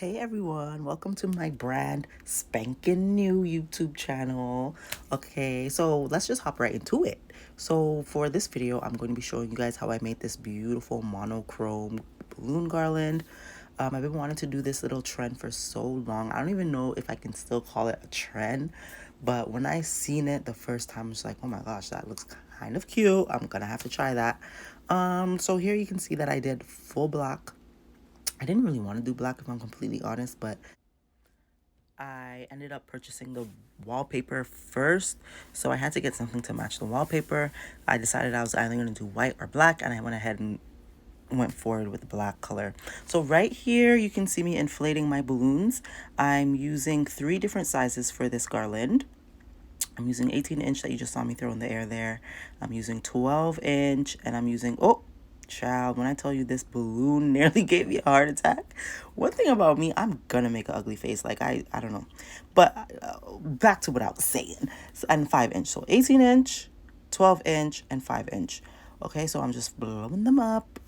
Hey everyone, welcome to my brand spanking new YouTube channel. Okay, so let's just hop right into it. So for this video, I'm going to be showing you guys how I made this beautiful monochrome balloon garland. I've been wanting to do this little trend for so long. I don't even know if I can still call it a trend, but when I seen it the first time, I was like, oh my gosh, that looks kind of cute. I'm gonna have to try that. So here you can see that I did full black. I didn't really want to do black if I'm completely honest, but I ended up purchasing the wallpaper first, so I had to get something to match the wallpaper. I decided I was either going to do white or black, and I went ahead and went forward with the black color. So right here, you can see me inflating my balloons. I'm using 3 different sizes for this garland. I'm using 18-inch that you just saw me throw in the air there. I'm using 12-inch, and I'm using, oh, child, when I tell you this balloon nearly gave me a heart attack. One thing about me, I'm gonna make an ugly face. Like, I don't know. But back to what I was saying. So, and 5-inch. So 18-inch, 12-inch, and 5-inch. Okay, so I'm just blowing them up.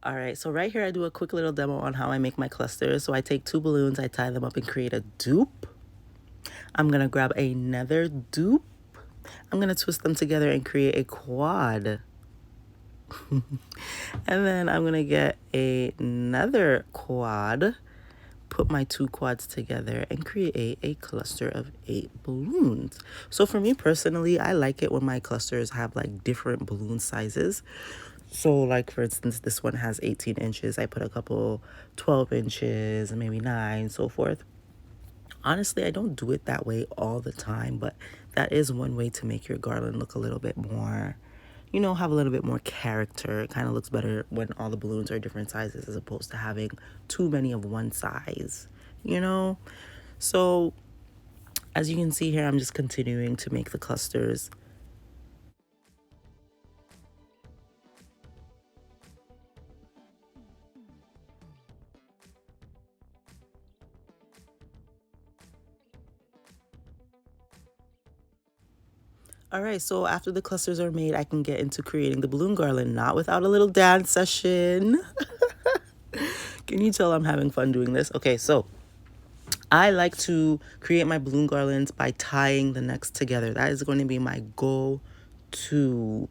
All right, so right here I do a quick little demo on how I make my clusters. So I take 2 balloons, I tie them up and create a dupe. I'm gonna grab another dupe. I'm gonna twist them together and create a quad. And then I'm gonna get another quad, put my 2 quads together and create a cluster of 8 balloons. So for me personally, I like it when my clusters have like different balloon sizes. So like for instance, this one has 18 inches. I put a couple 12 inches, maybe 9, so forth. Honestly, I don't do it that way all the time, but that is one way to make your garland look a little bit more, you know, have a little bit more character. It kind of looks better when all the balloons are different sizes as opposed to having too many of one size, you know? So as you can see here, I'm just continuing to make the clusters. All right, so after the clusters are made, I can get into creating the balloon garland, not without a little dance session. Can you tell I'm having fun doing this? Okay, so I like to create my balloon garlands by tying the necks together. That is going to be my go-to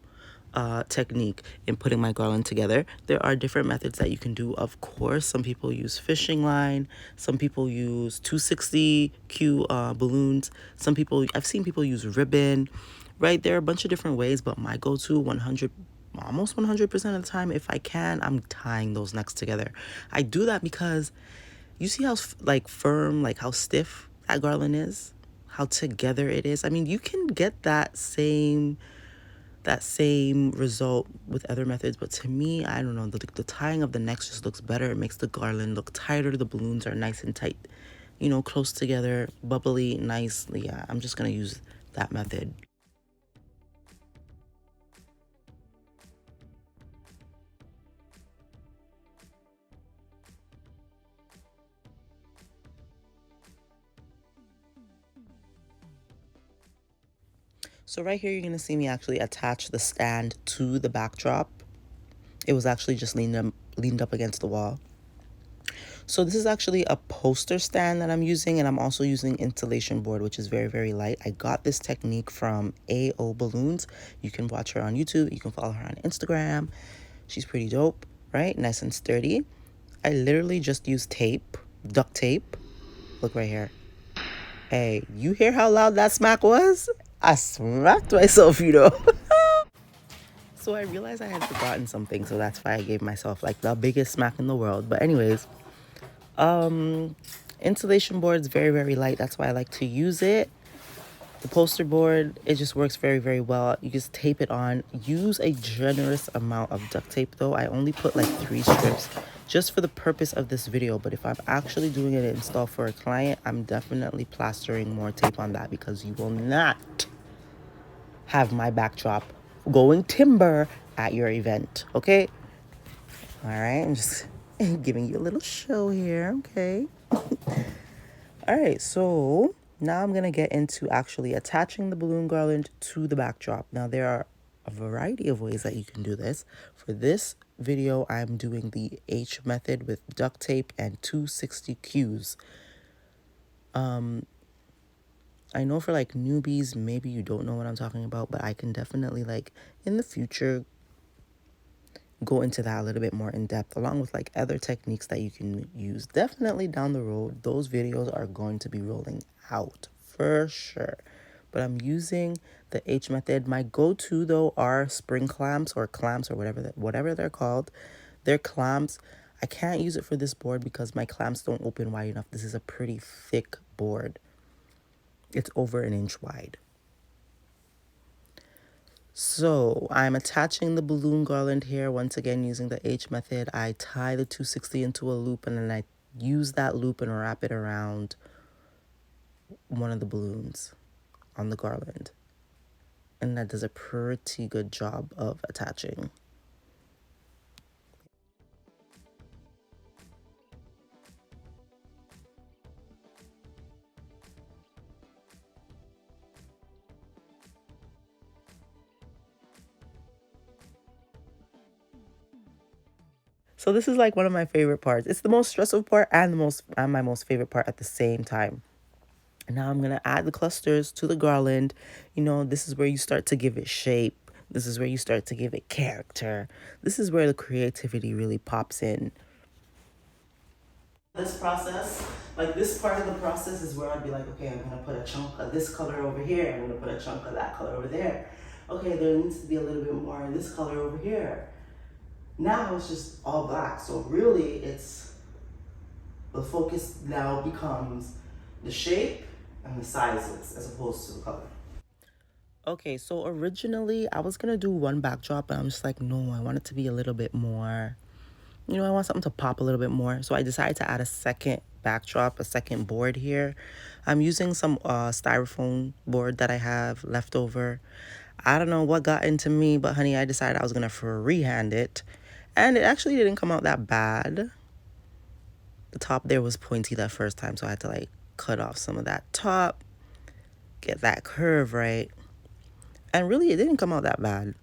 technique in putting my garland together. There are different methods that you can do, of course. Some people use fishing line. Some people use 260Q balloons. I've seen people use ribbon, right? There are a bunch of different ways, but my go-to almost 100% of the time, if I can, I'm tying those necks together. I do that because you see how like firm, like how stiff that garland is, how together it is. I mean, you can get that same result with other methods, but to me, I don't know, the tying of the necks just looks better. It makes the garland look tighter. The balloons are nice and tight, you know, close together, bubbly, nice. Yeah, I'm just gonna use that method. So right here, you're gonna see me actually attach the stand to the backdrop. It was actually just leaned up against the wall. So this is actually a poster stand that I'm using, and I'm also using insulation board, which is very, very light. I got this technique from AO Balloons. You can watch her on YouTube. You can follow her on Instagram. She's pretty dope, right? Nice and sturdy. I literally just used tape, duct tape. Look right here. Hey, you hear how loud that smack was? I smacked myself, you know. So I realized I had forgotten something, so that's why I gave myself like the biggest smack in the world. But anyways, insulation board is very, very light. That's why I like to use it. The poster board, it just works very, very well. You just tape it on. Use a generous amount of duct tape though. I only put like 3 strips just for the purpose of this video. But if I'm actually doing an install for a client, I'm definitely plastering more tape on that because you will not have my backdrop going timber at your event, okay? All right, I'm just giving you a little show here, okay? All right, so now I'm gonna get into actually attaching the balloon garland to the backdrop. Now there are a variety of ways that you can do this. For this video, I'm doing the H method with duct tape and 260 Qs. I know for like newbies, maybe you don't know what I'm talking about, but I can definitely like in the future go into that a little bit more in depth, along with like other techniques that you can use. Definitely down the road, those videos are going to be rolling out for sure. But I'm using the H method. My go-to though are spring clamps or whatever they're called. They're clamps. I can't use it for this board because my clamps don't open wide enough. This is a pretty thick board. It's over an inch wide. So I'm attaching the balloon garland here, once again using the H method. I tie the 260 into a loop and then I use that loop and wrap it around one of the balloons on the garland. And that does a pretty good job of attaching. So this is like one of my favorite parts. It's the most stressful part and my most favorite part at the same time. And now I'm going to add the clusters to the garland. You know, this is where you start to give it shape. This is where you start to give it character. This is where the creativity really pops in. This process, like this part of the process is where I'd be like, okay, I'm going to put a chunk of this color over here. I'm going to put a chunk of that color over there. Okay, there needs to be a little bit more in this color over here. Now it's just all black. So really the focus now becomes the shape and the sizes as opposed to the color. Okay, so originally I was gonna do one backdrop, but I'm just like, no, I want it to be a little bit more, you know, I want something to pop a little bit more. So I decided to add a second backdrop, a second board here. I'm using some styrofoam board that I have left over. I don't know what got into me, but honey, I decided I was gonna freehand it. And it actually didn't come out that bad. The top there was pointy that first time, so I had to like cut off some of that top, get that curve right. And really, it didn't come out that bad.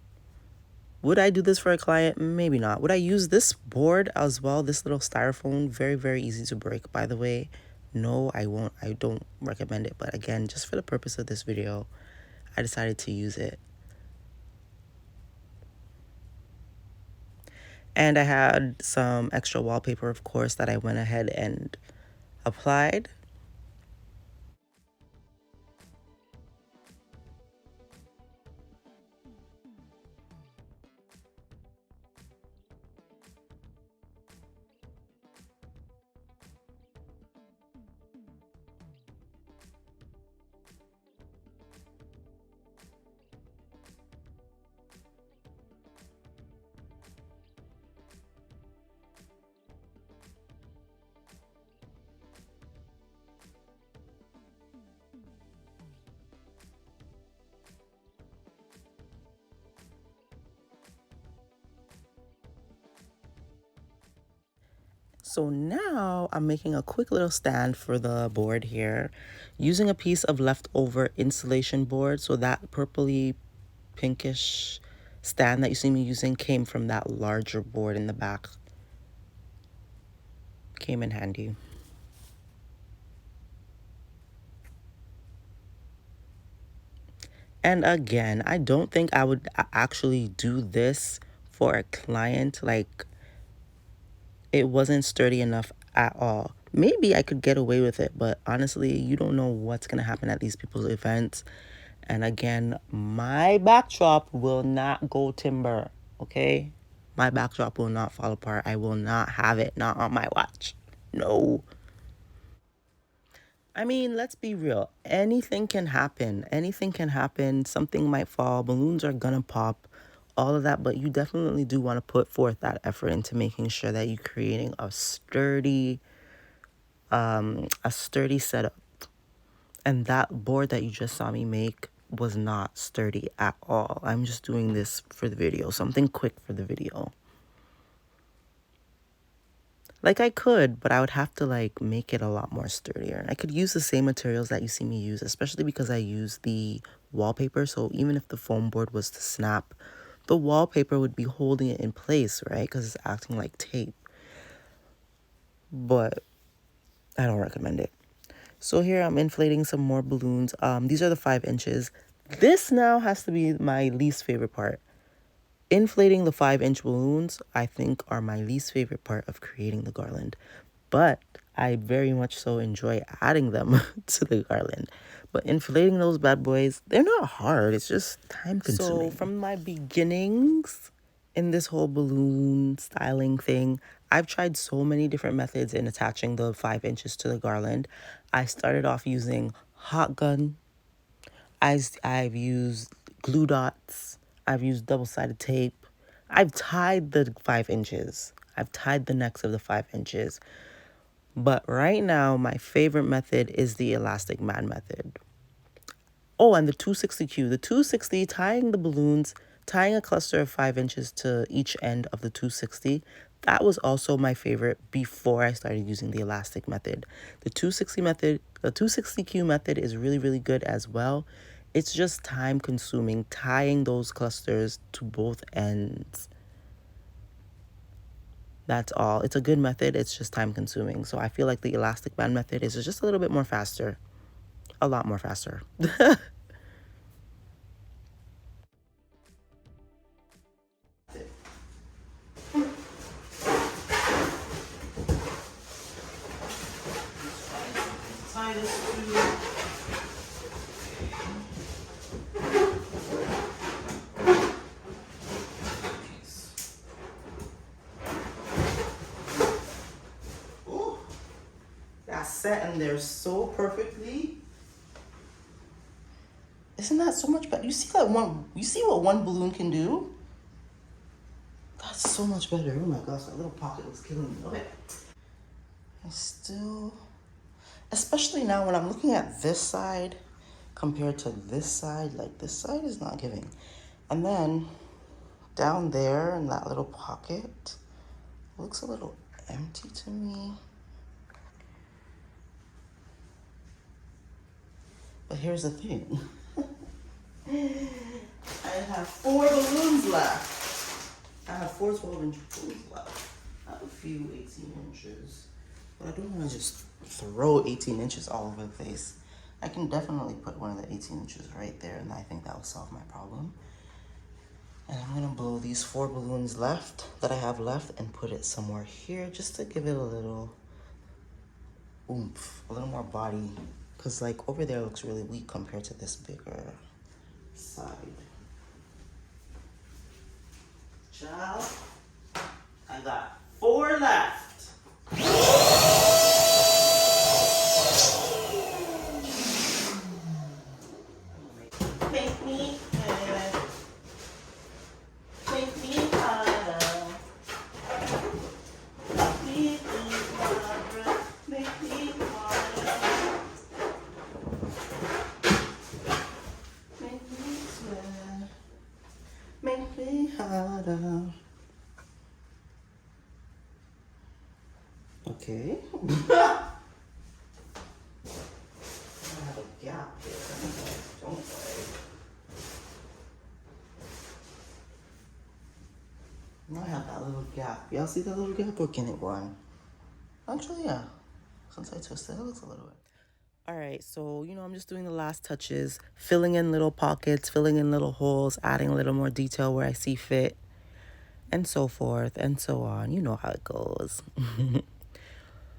Would I do this for a client? Maybe not. Would I use this board as well? This little styrofoam, very, very easy to break, by the way. No, I won't. I don't recommend it. But again, just for the purpose of this video, I decided to use it. And I had some extra wallpaper, of course, that I went ahead and applied. So now I'm making a quick little stand for the board here using a piece of leftover insulation board. So that purpley pinkish stand that you see me using came from that larger board in the back. Came in handy. And again, I don't think I would actually do this for a client. Like, it wasn't sturdy enough at all. Maybe I could get away with it, but honestly, you don't know what's going to happen at these people's events. And again, my backdrop will not go timber, okay? My backdrop will not fall apart. I will not have it, not on my watch. No. I mean, let's be real. Anything can happen. Anything can happen. Something might fall. Balloons are gonna pop. All of that, but you definitely do want to put forth that effort into making sure that you're creating a sturdy setup. And that board that you just saw me make was not sturdy at all. I'm just doing this for the video, something quick for the video. Like I could, but I would have to like make it a lot more sturdier. I could use the same materials that you see me use, especially because I use the wallpaper. So even if the foam board was to snap, the wallpaper would be holding it in place, right? Because it's acting like tape. But I don't recommend it. So here I'm inflating some more balloons. These are the 5 inches. This now has to be my least favorite part. Inflating the 5-inch balloons, I think, are my least favorite part of creating the garland. But I very much so enjoy adding them to the garland. But inflating those bad boys, they're not hard. It's just time consuming. So from my beginnings in this whole balloon styling thing, I've tried so many different methods in attaching the 5 inches to the garland. I started off using hot gun. I've used glue dots. I've used double-sided tape. I've tied the 5 inches. I've tied the necks of the 5 inches. But right now, my favorite method is the elastic man method. Oh, and the 260Q. The 260, tying the balloons, tying a cluster of 5 inches to each end of the 260. That was also my favorite before I started using the elastic method. The 260Q method is really, really good as well. It's just time consuming, tying those clusters to both ends. That's all. It's a good method. It's just time consuming. So I feel like the elastic band method is just a little bit more faster. A lot more faster. Tie this to... Ooh, that's set in there so perfectly. Isn't that so much better? You see that one? You see what one balloon can do? That's so much better. Oh my gosh, that little pocket was killing me. Okay. I still, especially now when I'm looking at this side compared to this side, like this side is not giving. And then down there in that little pocket, looks a little empty to me. But here's the thing. I have 4 balloons left. I have 4 12-inch balloons left. I have a few 18 inches. But I don't want to just throw 18 inches all over the place. I can definitely put one of the 18 inches right there, and I think that will solve my problem. And I'm gonna blow these 4 balloons left that I have left and put it somewhere here just to give it a little oomph, a little more body. Cause like over there looks really weak compared to this bigger side. Child, I got 4 left. Make me harder. Make me harder. Make me harder. Make me sweat. Make me harder. Okay. I have a gap there. Don't worry. Now I have that little gap. Y'all see that little gap, or can it run? Actually, yeah. Since I twisted, it looks a little bit. All right, so, I'm just doing the last touches, filling in little pockets, filling in little holes, adding a little more detail where I see fit, and so forth and so on. You know how it goes.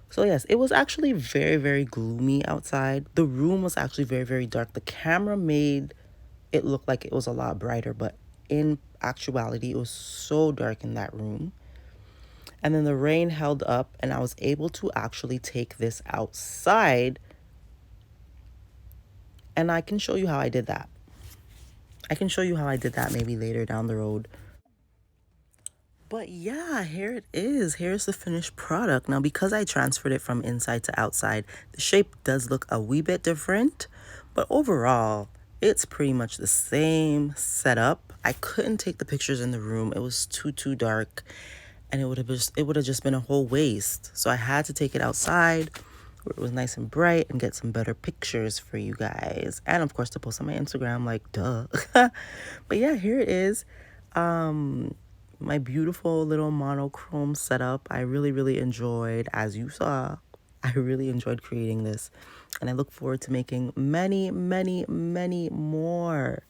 So yes, it was actually very, very gloomy outside. The room was actually very, very dark. The camera made it look like it was a lot brighter, but in actuality, it was so dark in that room. And then the rain held up, and I was able to actually take this outside. And I can show you how I did that. I can show you how I did that maybe later down the road. But yeah, here it is. Here's the finished product. Now, because I transferred it from inside to outside, the shape does look a wee bit different. But overall, it's pretty much the same setup. I couldn't take the pictures in the room. It was too dark. and it would have just been a whole waste. So I had to take it outside where it was nice and bright and get some better pictures for you guys, and of course to post on my Instagram, like duh. But yeah, here it is. My beautiful little monochrome setup. I really enjoyed, as you saw, I really enjoyed creating this, and I look forward to making many more.